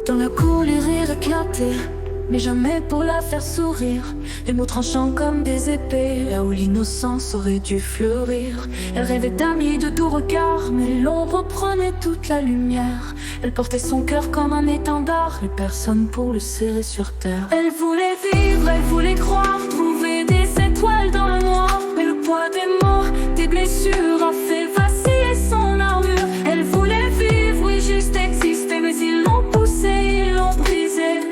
Dans la cour, les rires éclataient, mais jamais pour la faire sourire. Les mots tranchants comme des épées, là où l'innocence aurait dû fleurir. Elle rêvait d'amis, de doux regards, mais l'ombre prenait toute la lumière. Elle portait son cœur comme un étendard, et personne pour le serrer sur terre. Elle voulait vivre, elle voulait croire, trouver des étoiles dans le noir. Mais le poids des morts, des blessures a fait vaciller son armure. Elle voulait vivre, oui, juste exister, mais ils l'ont poussée, ils l'ont brisée.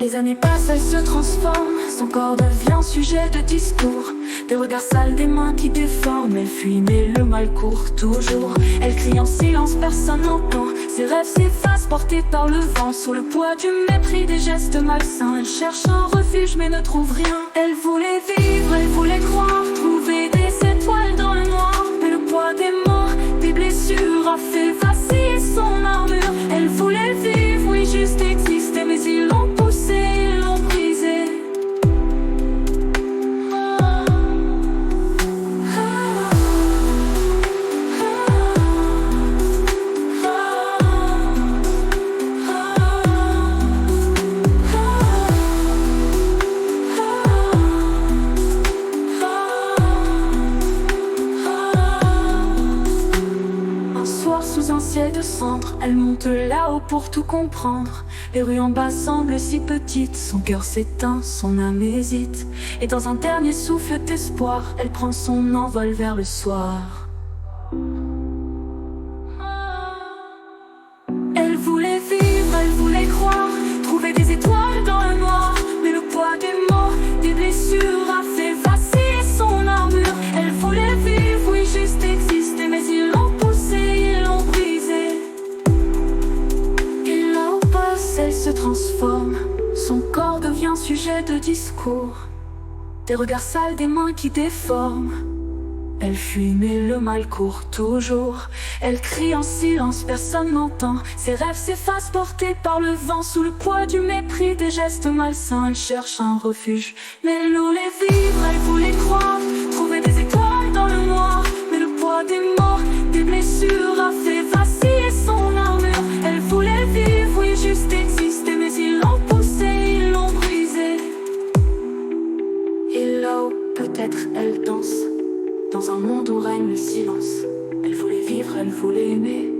Les années passent, elle se transforme, son corps devient sujet de discours. Des regards sales, des mains qui déforment. Elle fuit mais le mal court toujours. Elle crie en silence, personne n'entend. Ses rêves s'effacent, portés par le vent. Sous le poids du mépris, des gestes malsains. Elle cherche un refuge mais ne trouve rien. Elle voulait vivre, elle voulait croire, trouver des étoiles dans le noir. Mais le poids des morts, des blessures a fait vaciller son armure. Elle voulait vivre, oui, juste exister, mais ils l'ont poussée, ils l'ont brisée. Sous un ciel de cendre, elle monte là-haut pour tout comprendre. Les rues en bas semblent si petites, son cœur s'éteint, son âme hésite. Et dans un dernier souffle d'espoir, elle prend son envol vers le soir. Elle voulait vivre, elle voulait croire, trouver des étoiles dans le noir. Mais le poids des morts, des blessures a fait vaciller son armure. Elle voulait vivre, oui, juste exister, mais ils l'ont poussée, ils l'ont brisée. Et là où passe, elle se transforme, son corps devient sujet de discours. Des regards sales, des mains qui déforment. Elle fuit mais le mal court toujours. Elle crie en silence, personne n'entend. Ses rêves s'effacent, portés par le vent. Sous le poids du mépris, des gestes malsains. Elle cherche un refuge, mais elle voulait vivre, elle voulait croire, trouver des étoiles dans le noir. Mais le poids des morts, des blessures a fait vaciller son armure. Elle voulait vivre, oui, juste exister, mais ils l'ont poussée, ils l'ont brisée. Et là-haut, peut-être elle danse, dans un monde où règne le silence. Elle voulait vivre, elle voulait aimer,